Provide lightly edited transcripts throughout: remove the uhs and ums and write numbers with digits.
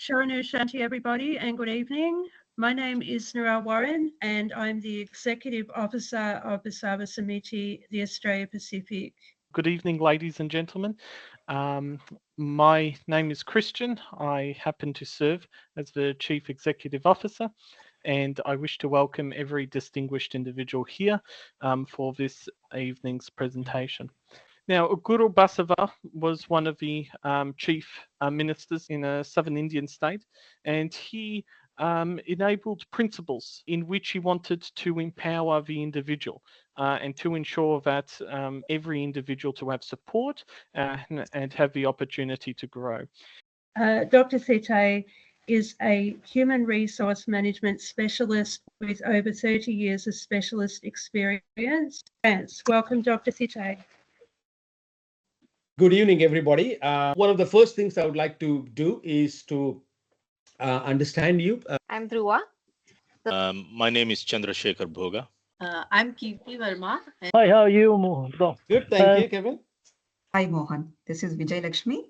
Sharanu Shanti, everybody, and good evening. My name is Narelle Warren, and I'm the Executive Officer of Basava Samiti, the Australia Pacific. Good evening, ladies and gentlemen. My name is Christian. I happen to serve as the Chief Executive Officer, and I wish to welcome every distinguished individual here for this evening's presentation. Now, Guru Basava was one of the chief ministers in a southern Indian state, and he enabled principles in which he wanted to empower the individual and to ensure that every individual to have support and have the opportunity to grow. Dr. Thite is a human resource management specialist with over 30 years of specialist experience. Welcome, Dr. Thite. Good evening, everybody. One of the first things I would like to do is to understand you. I'm Dhruva. My name is Chandrasekhar Bhoga. I'm Kirti Verma. Hi, how are you, Mohan? Good, thank you, Kevin. Hi, Mohan. This is Vijay Lakshmi.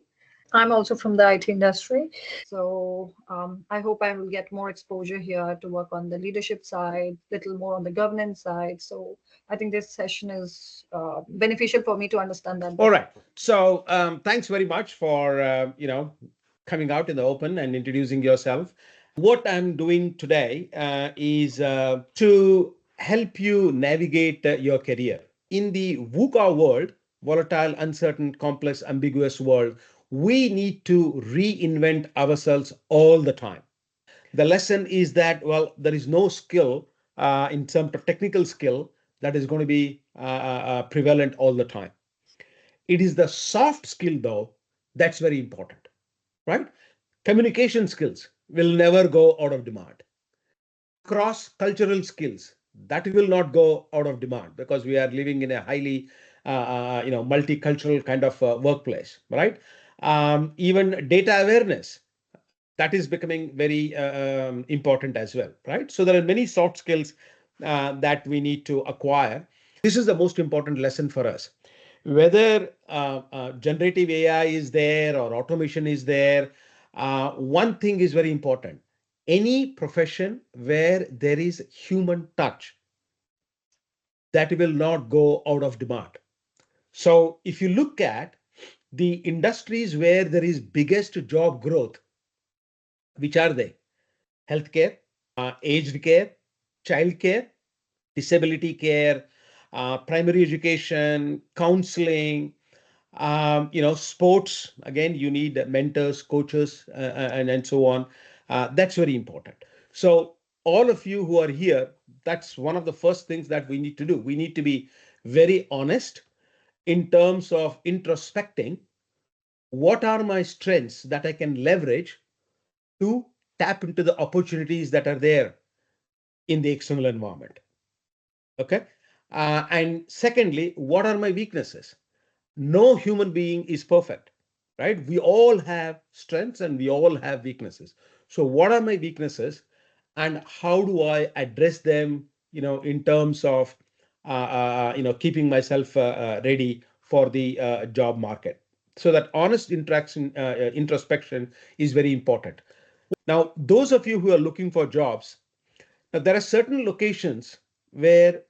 I'm also from the IT industry. So I hope I will get more exposure here to work on the leadership side, little more on the governance side. So I think this session is beneficial for me to understand that. All right. So thanks very much for, coming out in the open and introducing yourself. What I'm doing today is to help you navigate your career. In the VUCA world, volatile, uncertain, complex, ambiguous world, we need to reinvent ourselves all the time. The lesson is that, well, there is no skill in terms of technical skill that is going to be prevalent all the time. It is the soft skill, though, that's very important, right? Communication skills will never go out of demand. Cross-cultural skills, that will not go out of demand because we are living in a highly multicultural kind of workplace, right? Even data awareness, that is becoming very important as well, right? So there are many soft skills that we need to acquire. This is the most important lesson for us. Whether generative AI is there or automation is there, one thing is very important. Any profession where there is human touch, that will not go out of demand. So if you look at the industries where there is biggest job growth, which are they? Healthcare, aged care, child care, disability care, primary education, counseling, sports. Again, you need mentors, coaches, and so on. That's very important. So all of you who are here, that's one of the first things that we need to do. We need to be very honest in terms of introspecting. What are my strengths that I can leverage to tap into the opportunities that are there in the external environment? Okay. And secondly, what are my weaknesses? No human being is perfect, right? We all have strengths and we all have weaknesses. So what are my weaknesses and how do I address them, in terms of, keeping myself ready for the job market? So that honest introspection is very important. Now, those of you who are looking for jobs, now there are certain locations where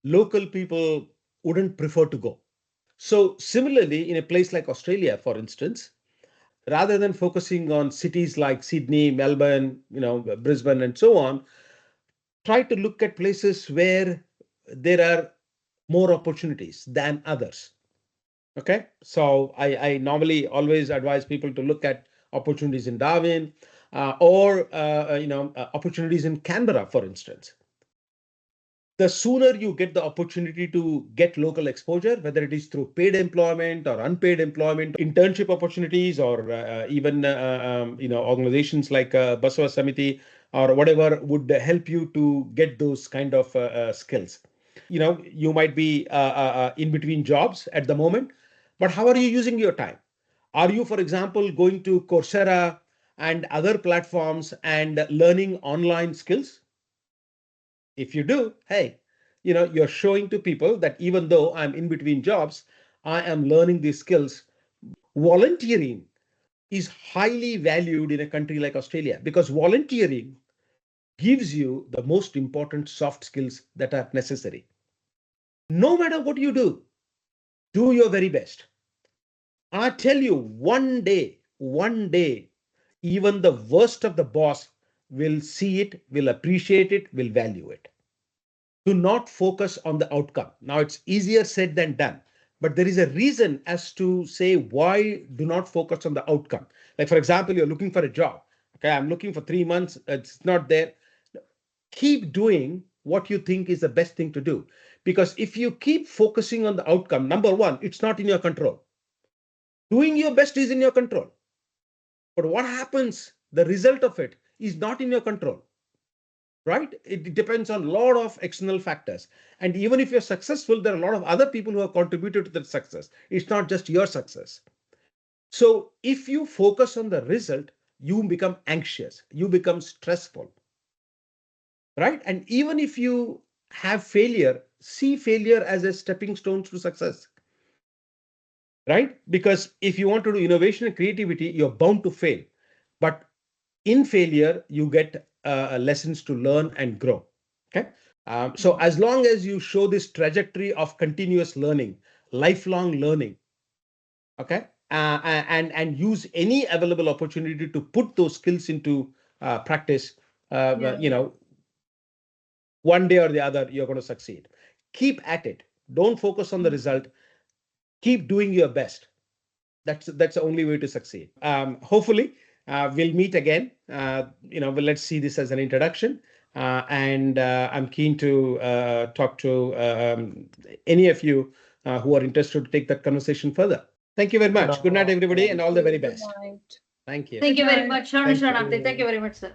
local people wouldn't prefer to go. So similarly, in a place like Australia, for instance, rather than focusing on cities like Sydney, Melbourne, Brisbane, and so on, try to look at places where there are more opportunities than others. Okay, so I normally always advise people to look at opportunities in Darwin or opportunities in Canberra, for instance. The sooner you get the opportunity to get local exposure, whether it is through paid employment or unpaid employment, internship opportunities, or even organizations like Basava Samiti or whatever would help you to get those kind of skills. You might be in between jobs at the moment, but how are you using your time? Are you, for example, going to Coursera and other platforms and learning online skills? If you do, hey, you're showing to people that even though I'm in between jobs, I am learning these skills. Volunteering is highly valued in a country like Australia because volunteering gives you the most important soft skills that are necessary. No matter what you do your very best. I tell you, one day, even the worst of the boss will see it, will appreciate it, will value it. Do not focus on the outcome. Now, it's easier said than done, but there is a reason as to say why do not focus on the outcome. Like, for example, you're looking for a job. Okay, I'm looking for 3 months, it's not there. Keep doing what you think is the best thing to do. Because if you keep focusing on the outcome, number one, it's not in your control. Doing your best is in your control. But what happens, the result of it is not in your control, right? It depends on a lot of external factors. And even if you're successful, there are a lot of other people who have contributed to that success. It's not just your success. So if you focus on the result, you become anxious, you become stressful, right? And even if you have failure, see failure as a stepping stone to success, right? Because if you want to do innovation and creativity, you're bound to fail. But in failure, you get lessons to learn and grow. Okay. So as long as you show this trajectory of continuous learning, lifelong learning, okay, and use any available opportunity to put those skills into practice, one day or the other, you're going to succeed. Keep at it. Don't focus on the result. Keep doing your best. That's the only way to succeed. Hopefully, we'll meet again. But let's see this as an introduction. And I'm keen to talk to any of you who are interested to take that conversation further. Thank you very much. Good night, everybody, and all the very best. Good night. Thank you. Thank you very Good much, Thank you. Sharanapti. Thank you very much, sir.